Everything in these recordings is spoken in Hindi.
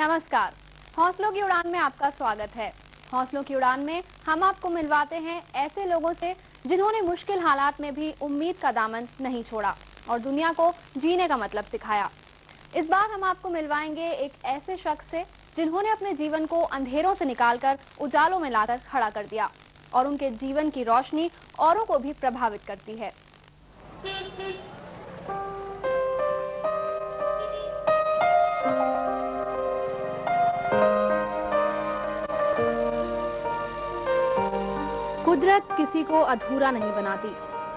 नमस्कार। हौसलों की उड़ान में आपका स्वागत है। हौसलों की उड़ान में हम आपको मिलवाते हैं ऐसे लोगों से जिन्होंने मुश्किल हालात में भी उम्मीद का दामन नहीं छोड़ा और दुनिया को जीने का मतलब सिखाया। इस बार हम आपको मिलवाएंगे एक ऐसे शख्स से जिन्होंने अपने जीवन को अंधेरों से निकालकर उजालों में लाकर खड़ा कर दिया और उनके जीवन की रोशनी औरों को भी प्रभावित करती है। कुदरत किसी को अधूरा नहीं बनाती,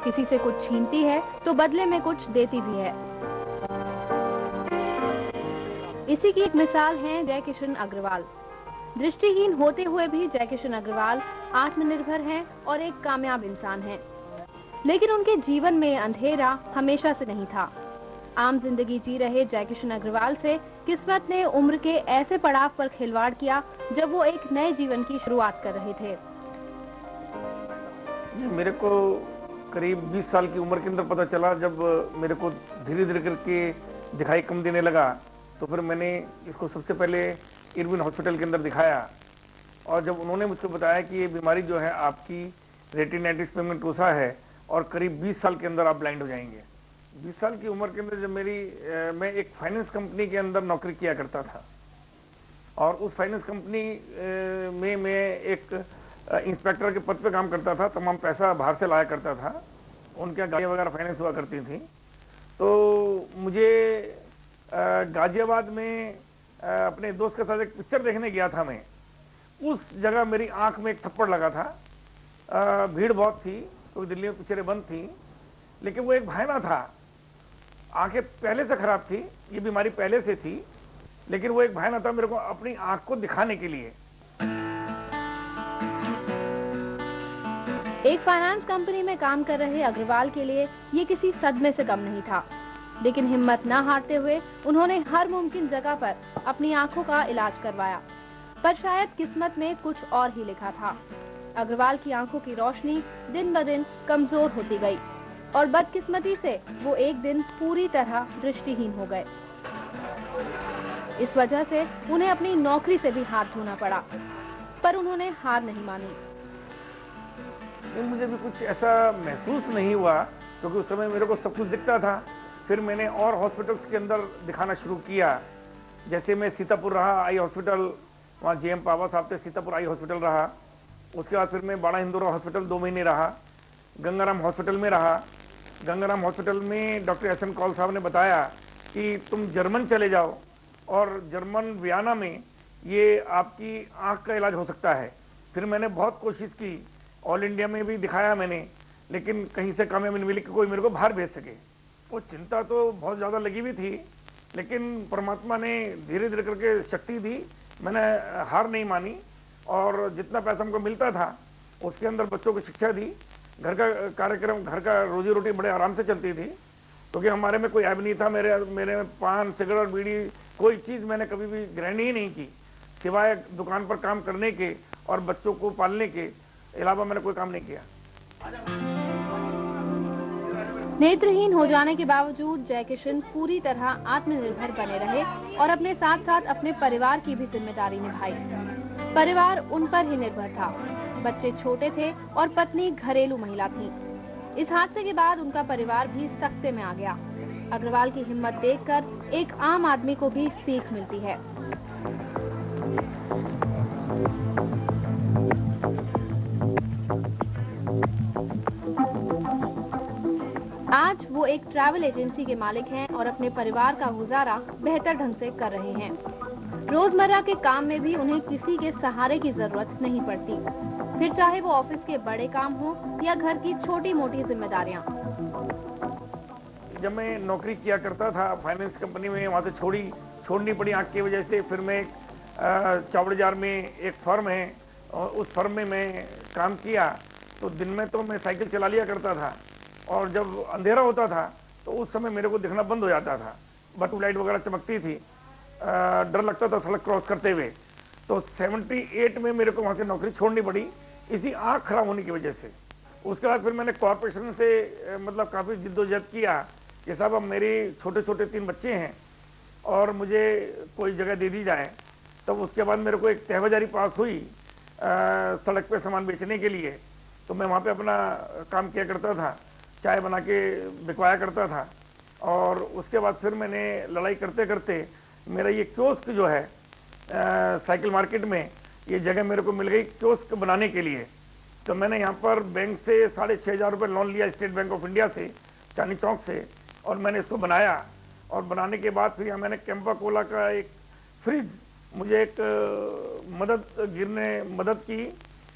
किसी से कुछ छीनती है तो बदले में कुछ देती भी है। इसी की एक मिसाल है जय किशन अग्रवाल। दृष्टिहीन होते हुए भी जय किशन अग्रवाल आत्मनिर्भर हैं और एक कामयाब इंसान हैं। लेकिन उनके जीवन में अंधेरा हमेशा से नहीं था। आम जिंदगी जी रहे जय किशन अग्रवाल से किस्मत ने उम्र के ऐसे पड़ाव पर खिलवाड़ किया जब वो एक नए जीवन की शुरुआत कर रहे थे। मेरे को करीब 20 साल की उम्र के अंदर पता चला, जब मेरे को धीरे धीरे करके दिखाई कम देने लगा तो फिर मैंने इसको सबसे पहले इरविन हॉस्पिटल के अंदर दिखाया। और जब उन्होंने मुझको बताया कि ये बीमारी जो है आपकी रेटिनाइटिस पिगमेंटोसा है और करीब 20 साल के अंदर आप ब्लाइंड हो जाएंगे। 20 साल की उम्र के अंदर जब मैं एक फाइनेंस कंपनी के अंदर नौकरी किया करता था और उस फाइनेंस कंपनी में मैं एक इंस्पेक्टर के पद पे काम करता था। तमाम पैसा बाहर से लाया करता था, उनके गाड़ियाँ वगैरह फाइनेंस हुआ करती थी। तो मुझे गाजियाबाद में अपने दोस्त के साथ एक पिक्चर देखने गया था मैं। उस जगह मेरी आंख में एक थप्पड़ लगा था। भीड़ बहुत थी क्योंकि दिल्ली में पिक्चरें बंद थी, लेकिन वो एक भाईना था। आंखें पहले से खराब थी, ये बीमारी पहले से थी, लेकिन वो एक भाईना था मेरे को अपनी आंख को दिखाने के लिए। एक फाइनेंस कंपनी में काम कर रहे अग्रवाल के लिए ये किसी सदमे से कम नहीं था, लेकिन हिम्मत न हारते हुए उन्होंने हर मुमकिन जगह पर अपनी आंखों का इलाज करवाया। पर शायद किस्मत में कुछ और ही लिखा था। अग्रवाल की आंखों की रोशनी दिन ब दिन कमजोर होती गई और बदकिस्मती से वो एक दिन पूरी तरह दृष्टिहीन हो गए। इस वजह से उन्हें अपनी नौकरी से भी हाथ धोना पड़ा, पर उन्होंने हार नहीं मानी। मुझे भी कुछ ऐसा महसूस नहीं हुआ क्योंकि उस समय मेरे को सब कुछ दिखता था। फिर मैंने और हॉस्पिटल्स के अंदर दिखाना शुरू किया। जैसे मैं सीतापुर रहा आई हॉस्पिटल, वहाँ जेएम पावा साहब थे, सीतापुर आई हॉस्पिटल रहा। उसके बाद फिर मैं बड़ा हिंदुरा हॉस्पिटल 2 महीने रहा। गंगाराम हॉस्पिटल में रहा। गंगाराम हॉस्पिटल में डॉक्टर एस एन कौल साहब ने बताया कि तुम जर्मन चले जाओ और जर्मन वियना में ये आपकी आँख का इलाज हो सकता है। फिर मैंने बहुत कोशिश की, ऑल इंडिया में भी दिखाया मैंने, लेकिन कहीं से कामयाबी नहीं मिली कि कोई मेरे को बाहर भेज सके। वो चिंता तो बहुत ज़्यादा लगी हुई थी, लेकिन परमात्मा ने धीरे धीरे करके शक्ति दी। मैंने हार नहीं मानी और जितना पैसा हमको मिलता था उसके अंदर बच्चों को शिक्षा दी। घर का कार्यक्रम, घर का रोजी रोटी बड़े आराम से चलती थी क्योंकि हमारे में कोई ऐब नहीं था। मेरे में पान, सिगरेट, बीड़ी, कोई चीज़ मैंने कभी भी ग्रहण ही नहीं की, सिवाय दुकान पर काम करने के और बच्चों को पालने के अलावा मैंने कोई काम नहीं किया। नेत्रहीन हो जाने के बावजूद जय किशन पूरी तरह आत्मनिर्भर बने रहे और अपने साथ साथ अपने परिवार की भी जिम्मेदारी निभाई। परिवार उन पर ही निर्भर था। बच्चे छोटे थे और पत्नी घरेलू महिला थी। इस हादसे के बाद उनका परिवार भी सख्ते में आ गया। अग्रवाल की हिम्मत देखकर एक आम आदमी को भी सीख मिलती है। आज वो एक ट्रैवल एजेंसी के मालिक हैं और अपने परिवार का गुजारा बेहतर ढंग से कर रहे हैं। रोजमर्रा के काम में भी उन्हें किसी के सहारे की जरूरत नहीं पड़ती, फिर चाहे वो ऑफिस के बड़े काम हो या घर की छोटी मोटी जिम्मेदारियां। जब मैं नौकरी किया करता था फाइनेंस कंपनी में, वहाँ से छोड़नी पड़ी आँख की वजह से। फिर मैं चावड़ीजार में एक फर्म है और उस फर्म में मैं काम किया। तो दिन में तो मैं साइकिल चला लिया करता था और जब अंधेरा होता था तो उस समय मेरे को दिखना बंद हो जाता था। बटू लाइट वगैरह चमकती थी, डर लगता था सड़क क्रॉस करते हुए। तो 78 में मेरे को वहाँ से नौकरी छोड़नी पड़ी इसी आँख खराब होने की वजह से। उसके बाद फिर मैंने कॉरपोरेशन से मतलब काफ़ी जिद्दोजहद किया कि साहब अब मेरे छोटे छोटे 3 बच्चे हैं और मुझे कोई जगह दे दी जाए तब उसके बाद मेरे को एक तहबाजारी पास हुई सड़क पे सामान बेचने के लिए, तो मैं वहाँ पे अपना काम किया करता था, चाय बना के बिकवाया करता था। और उसके बाद फिर मैंने लड़ाई करते करते मेरा ये कियोस्क जो है साइकिल मार्केट में ये जगह मेरे को मिल गई कियोस्क बनाने के लिए। तो मैंने यहाँ पर बैंक से 6,500 रुपये लोन लिया, स्टेट बैंक ऑफ इंडिया से, चांदनी चौक से, और मैंने इसको बनाया। और बनाने के बाद फिर यहाँ मैंने कैंपा कोला का एक फ्रिज, मुझे एक मदद की,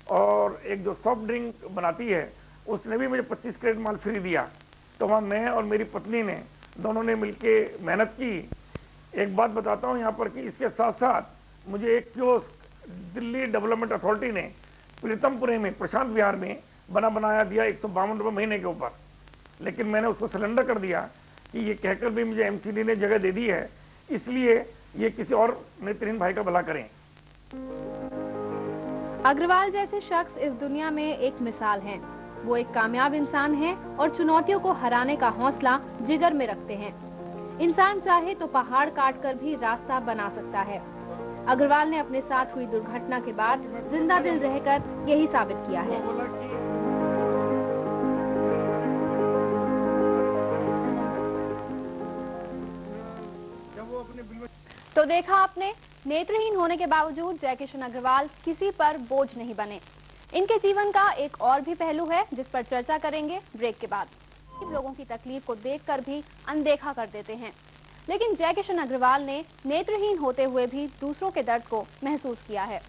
और एक जो सॉफ्ट ड्रिंक बनाती है उसने भी मुझे 25 क्रेट माल फ्री दिया। तो वहाँ मैं और मेरी पत्नी ने दोनों ने मिलके मेहनत की। एक बात बताता हूँ यहाँ पर कि इसके साथ साथ मुझे एक कियोस्क दिल्ली डेवलपमेंट अथॉरिटी ने प्रीतमपुरे में प्रशांत विहार में बनाया दिया 152 रुपये महीने के ऊपर। लेकिन मैंने उसको सिलेंडर कर दिया कि ये कहकर भी मुझे एमसीडी ने जगह दे दी है, इसलिए ये किसी और नेत्रहीन भाई का भला करें। अग्रवाल जैसे शख्स इस दुनिया में एक मिसाल हैं। वो एक कामयाब इंसान हैं और चुनौतियों को हराने का हौसला जिगर में रखते हैं। इंसान चाहे तो पहाड़ काटकर भी रास्ता बना सकता है। अग्रवाल ने अपने साथ हुई दुर्घटना के बाद जिंदा दिल रहकर यही साबित किया है। तो देखा आपने, नेत्रहीन होने के बावजूद जयकिशन अग्रवाल किसी पर बोझ नहीं बने। इनके जीवन का एक और भी पहलू है जिस पर चर्चा करेंगे ब्रेक के बाद। लोगों की तकलीफ को देखकर भी अनदेखा कर देते हैं, लेकिन जयकिशन अग्रवाल ने नेत्रहीन होते हुए भी दूसरों के दर्द को महसूस किया है।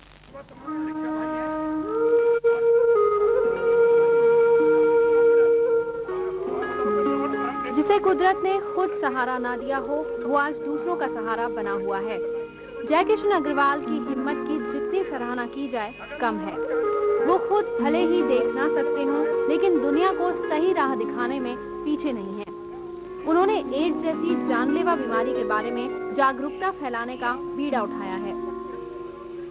जिसे कुदरत ने खुद सहारा ना दिया हो, वो आज दूसरों का सहारा बना हुआ है। जयकिशन अग्रवाल की हिम्मत की जितनी सराहना की जाए कम है। वो खुद भले ही देख ना सकते हों, लेकिन दुनिया को सही राह दिखाने में पीछे नहीं हैं। उन्होंने एड्स जैसी जानलेवा बीमारी के बारे में जागरूकता फैलाने का बीड़ा उठाया है।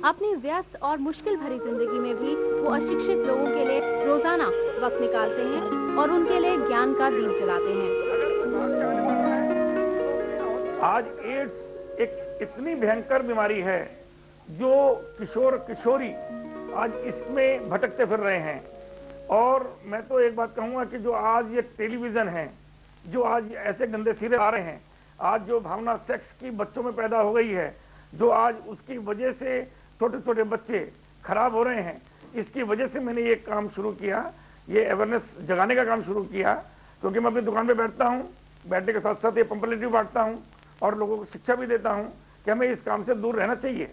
अपनी व्यस्त और मुश्किल भरी जिंदगी में भी वो अशिक्षित लोगों के लिए रोजाना वक्त निकालते हैं और उनके लिए ज्ञान का दीप जलाते हैं। आज एड्स एक इतनी भयंकर बीमारी है जो किशोर किशोरी आज इसमें भटकते फिर रहे हैं। और मैं तो एक बात कहूँगा कि जो आज ये टेलीविज़न है, जो आज ऐसे गंदे सीरियल आ रहे हैं, आज जो भावना सेक्स की बच्चों में पैदा हो गई है, जो आज उसकी वजह से छोटे छोटे बच्चे खराब हो रहे हैं, इसकी वजह से मैंने ये काम शुरू किया, ये अवेयरनेस जगाने का काम शुरू किया। क्योंकि मैं अपनी दुकान पे बैठता हूँ, बैठने के साथ साथ ये पंपलेटिव बांटता हूँ और लोगों को शिक्षा भी देता हूँ कि हमें इस काम से दूर रहना चाहिए।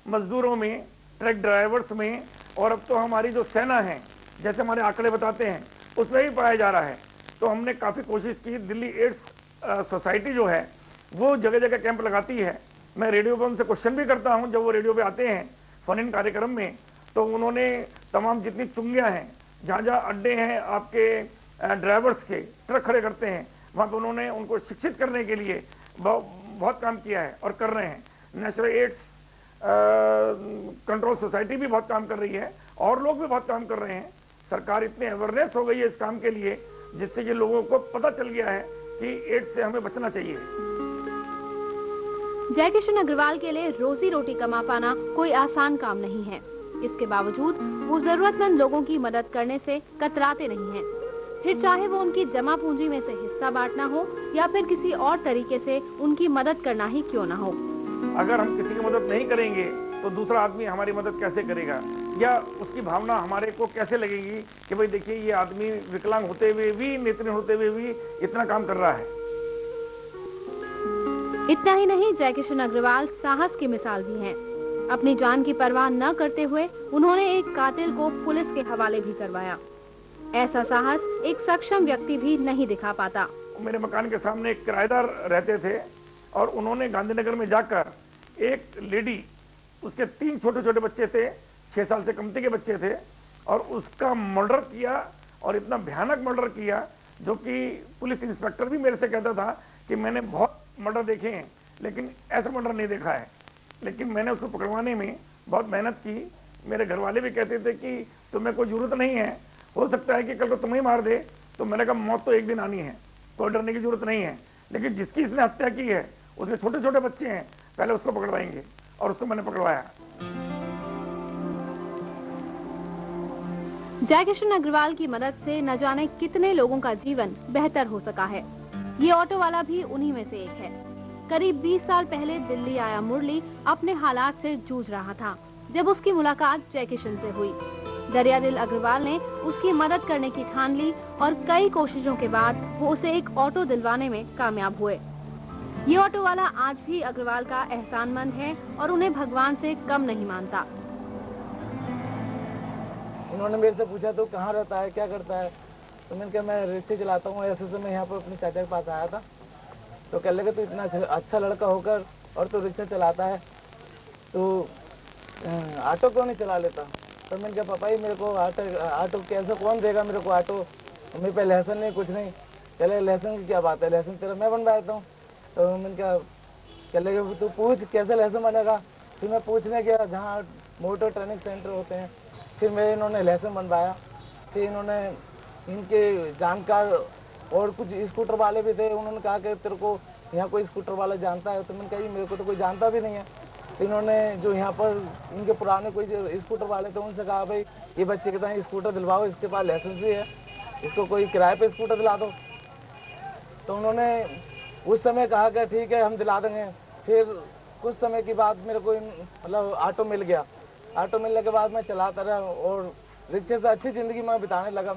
मजदूरों में, ट्रक ड्राइवर्स में, और अब तो हमारी जो सेना है, जैसे हमारे आंकड़े बताते हैं, उसमें भी पाया जा रहा है। तो हमने काफ़ी कोशिश की। दिल्ली एड्स सोसाइटी जो है वो जगह जगह कैंप लगाती है। मैं रेडियो पर उनसे क्वेश्चन भी करता हूं, जब वो रेडियो पे आते हैं फोन इन कार्यक्रम में, तो उन्होंने तमाम जितनी चुंगियां हैं, जहाँ जहाँ अड्डे हैं आपके ड्राइवर्स के, ट्रक खड़े करते हैं, वहाँ पर उन्होंने उनको शिक्षित करने के लिए बहुत काम किया है और कर रहे हैं। नेशनल एड्स कंट्रोल सोसाइटी भी बहुत काम कर रही है और लोग भी बहुत काम कर रहे हैं। सरकार इतनी अवेयरनेस हो गई है इस काम के लिए, जिससे कि लोगों को पता चल गया है कि एड्स से हमें बचना चाहिए। जयकिशन अग्रवाल के लिए रोजी रोटी कमा पाना कोई आसान काम नहीं है। इसके बावजूद वो जरूरतमंद लोगों की मदद करने से कतराते नहीं हैं। फिर चाहे वो उनकी जमा पूंजी में से हिस्सा बांटना हो या फिर किसी और तरीके से उनकी मदद करना ही क्यों ना हो। अगर हम किसी की मदद नहीं करेंगे तो दूसरा आदमी हमारी मदद कैसे करेगा, या उसकी भावना हमारे को कैसे लगेगी कि भाई देखिए ये आदमी विकलांग होते हुए भी, नेत्रहीन होते हुए भी इतना काम कर रहा है। इतना ही नहीं, जयकिशन अग्रवाल साहस की मिसाल भी हैं। अपनी जान की परवाह न करते हुए उन्होंने एक कातिल को पुलिस के हवाले भी करवाया। ऐसा साहस एक सक्षम व्यक्ति भी नहीं दिखा पाता। मेरे मकान के सामने एक किराएदार रहते थे और उन्होंने गांधीनगर में जाकर एक लेडी, उसके 3 छोटे छोटे बच्चे थे, 6 साल से कमती के बच्चे थे, और उसका मर्डर किया, और इतना भयानक मर्डर किया जो कि पुलिस इंस्पेक्टर भी मेरे से कहता था कि मैंने बहुत मर्डर देखे हैं लेकिन ऐसा मर्डर नहीं देखा है। लेकिन मैंने उसको पकड़वाने में बहुत मेहनत की। मेरे घर वाले भी कहते थे कि तुम्हें कोई ज़रूरत नहीं है, हो सकता है कि कल को तुम्हें मार दे। तो मैंने कहा मौत तो एक दिन आनी है, कोई डरने की जरूरत नहीं है। लेकिन जिसकी इसने हत्या की है उसके छोटे छोटे बच्चे हैं, पहले उसको पकड़वाएंगे। और उसको मैंने पकड़वाया। जय किशन अग्रवाल की मदद से न जाने कितने लोगों का जीवन बेहतर हो सका है। ये ऑटो वाला भी उन्हीं में से एक है। करीब 20 साल पहले दिल्ली आया मुरली अपने हालात से जूझ रहा था जब उसकी मुलाकात जय किशन से हुई। दरियादिल अग्रवाल ने उसकी मदद करने की ठान ली और कई कोशिशों के बाद वो उसे एक ऑटो दिलवाने में कामयाब हुए। ये ऑटो वाला आज भी अग्रवाल का एहसानमंद है और उन्हें भगवान से कम नहीं मानता। उन्होंने मेरे से पूछा तो कहाँ रहता है, क्या करता है, तो मैंने कहा मैं रिक्शे चलाता हूँ। ऐसे से मैं यहाँ पर अपने चाचा के पास आया था, तो कह लगे तो इतना अच्छा लड़का होकर और तो रिक्शा चलाता है, तो ऑटो क्यों नहीं चला लेता। तो मैंने कहा पापा ये मेरे को ऑटो कैसे कौन देगा मेरे को ऑटो, मेरे पे लाइसेंस नहीं कुछ नहीं। चले लाइसेंस की क्या बात है, लाइसेंस तेरा मैं बनवा देता हूँ। तो मैंने कहा कह लगे तू पूछ कैसे लाइसेंस बनेगा। फिर मैं पूछने गया जहाँ मोटर ट्रेनिंग सेंटर होते हैं, फिर मेरे इन्होंने लाइसेंस बनवाया। फिर इन्होंने इनके जानकार और कुछ स्कूटर वाले भी थे, उन्होंने कहा कि तेरे को यहाँ कोई स्कूटर वाला जानता है। तो मैंने कहा मेरे को तो कोई जानता भी नहीं है। तो इन्होंने जो यहाँ पर इनके पुराने कोई जो स्कूटर वाले थे उनसे कहा भाई ये बच्चे के तरह स्कूटर दिलवाओ, इसके पास लाइसेंस भी है, इसको कोई किराए पे स्कूटर दिला दो। तो उन्होंने उस समय कहा कि ठीक है हम दिला देंगे। फिर कुछ समय के बाद मेरे को मतलब ऑटो मिल गया। ऑटो मिलने के बाद मैं चलाता रहा और रिक्शे से अच्छी जिंदगी में बिताने लगा।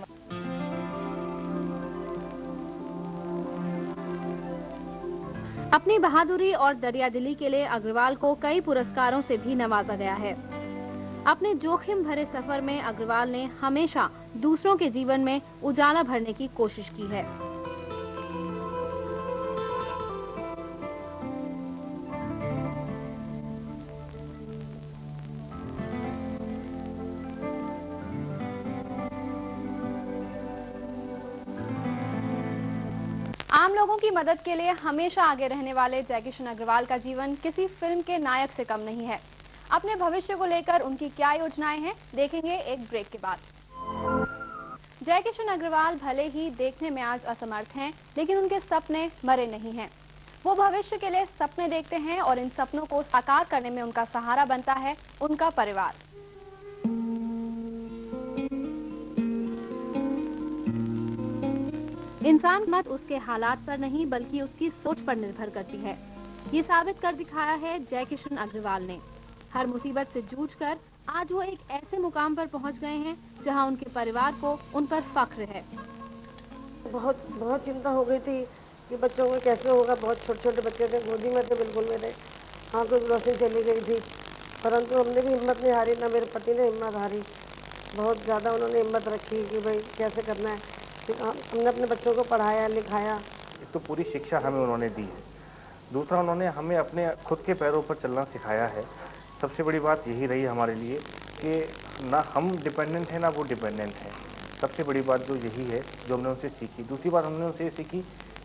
अपनी बहादुरी और दरियादिली के लिए अग्रवाल को कई पुरस्कारों से भी नवाजा गया है। अपने जोखिम भरे सफर में अग्रवाल ने हमेशा दूसरों के जीवन में उजाला भरने की कोशिश की है। आम लोगों की मदद के लिए हमेशा आगे रहने वाले जय किशन अग्रवाल का जीवन किसी फिल्म के नायक से कम नहीं है। अपने भविष्य को लेकर उनकी क्या योजनाएं हैं, देखेंगे एक ब्रेक के बाद। जय किशन अग्रवाल भले ही देखने में आज असमर्थ हैं, लेकिन उनके सपने मरे नहीं हैं। वो भविष्य के लिए सपने देखते हैं और इन सपनों को साकार करने में उनका सहारा बनता है उनका परिवार। इंसान मत उसके हालात पर नहीं बल्कि उसकी सोच पर निर्भर करती है। ये साबित कर दिखाया है जय किशन अग्रवाल ने। हर मुसीबत से जूझकर आज वो एक ऐसे मुकाम पर पहुंच गए हैं जहां उनके परिवार को उन पर फख्र है। बहुत चिंता हो गई थी कि बच्चों को कैसे होगा। बहुत छोटे छोटे बच्चे थे, गोदी में थे बिल्कुल मेरे, आंखों की रोशनी चली गई थी। परंतु हमने भी हिम्मत नहीं हारी, ना मेरे पति ने हिम्मत हारी। बहुत ज़्यादा उन्होंने हिम्मत रखी कि भाई कैसे करना है। हमने अपने बच्चों को पढ़ाया लिखाया। एक तो पूरी शिक्षा हमें उन्होंने दी है, दूसरा उन्होंने हमें अपने खुद के पैरों पर चलना सिखाया है। सबसे बड़ी बात यही रही हमारे लिए कि ना हम डिपेंडेंट हैं ना वो डिपेंडेंट हैं। सबसे बड़ी बात जो यही है जो हमने उनसे सीखी। दूसरी बात हमने उनसे ये सीखी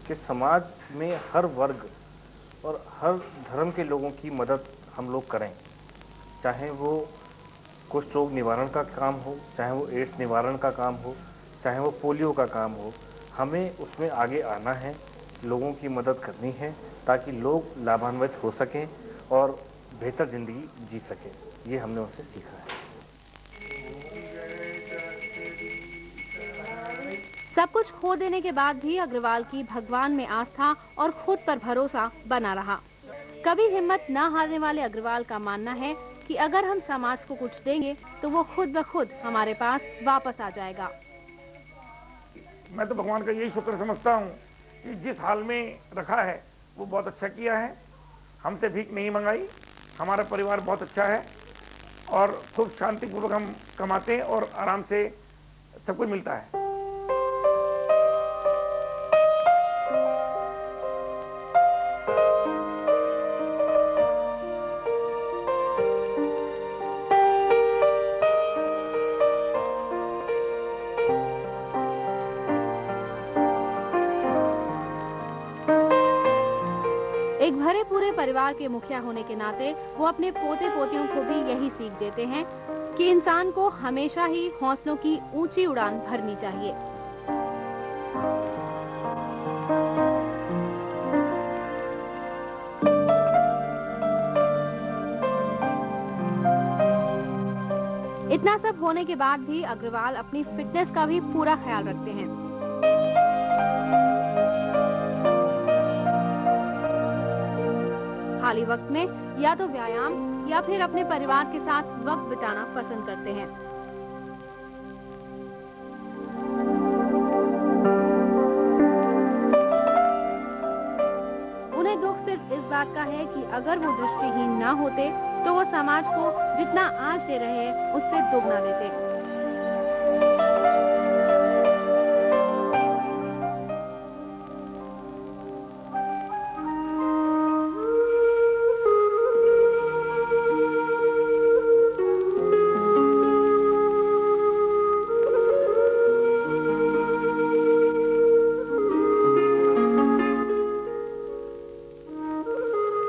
कि समाज में हर वर्ग और हर धर्म के लोगों की मदद हम लोग करें, चाहे वो कुष्ठ रोग निवारण का काम हो, चाहे वो एड्स निवारण का काम हो, चाहे वो पोलियो का काम हो। हमें उसमें आगे आना है, लोगों की मदद करनी है ताकि लोग लाभान्वित हो सकें और बेहतर ज़िंदगी जी सकें। ये हमने उनसे सीखा है। सब कुछ खो देने के बाद भी अग्रवाल की भगवान में आस्था और खुद पर भरोसा बना रहा। कभी हिम्मत न हारने वाले अग्रवाल का मानना है कि अगर हम समाज को कुछ देंगे तो वो खुद ब खुद हमारे पास वापस आ जाएगा। मैं तो भगवान का यही शुक्र समझता हूँ कि जिस हाल में रखा है वो बहुत अच्छा किया है। हमसे भीख नहीं मंगाई, हमारा परिवार बहुत अच्छा है और खूब शांतिपूर्वक हम कमाते हैं और आराम से सब कुछ मिलता है। एक भरे पूरे परिवार के मुखिया होने के नाते वो अपने पोते पोतियों को भी यही सीख देते हैं कि इंसान को हमेशा ही हौसलों की ऊंची उड़ान भरनी चाहिए। इतना सब होने के बाद भी अग्रवाल अपनी फिटनेस का भी पूरा ख्याल रखते हैं। खाली वक्त में या तो व्यायाम या फिर अपने परिवार के साथ वक्त बिताना पसंद करते हैं। उन्हें दुख सिर्फ इस बात का है कि अगर वो दृष्टिहीन ना होते तो वो समाज को जितना आज दे रहे हैं उससे दोगुना देते।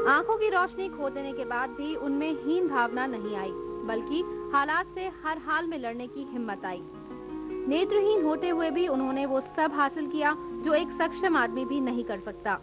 आंखों की रोशनी खो देने के बाद भी उनमें हीन भावना नहीं आई, बल्कि हालात से हर हाल में लड़ने की हिम्मत आई। नेत्रहीन होते हुए भी उन्होंने वो सब हासिल किया जो एक सक्षम आदमी भी नहीं कर सकता।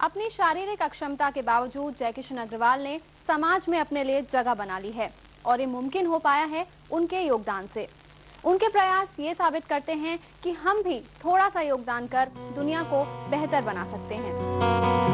अपनी शारीरिक अक्षमता के बावजूद जयकिशन अग्रवाल ने समाज में अपने लिए जगह बना ली है और ये मुमकिन हो पाया है उनके योगदान से। उनके प्रयास ये साबित करते हैं कि हम भी थोड़ा सा योगदान कर दुनिया को बेहतर बना सकते हैं।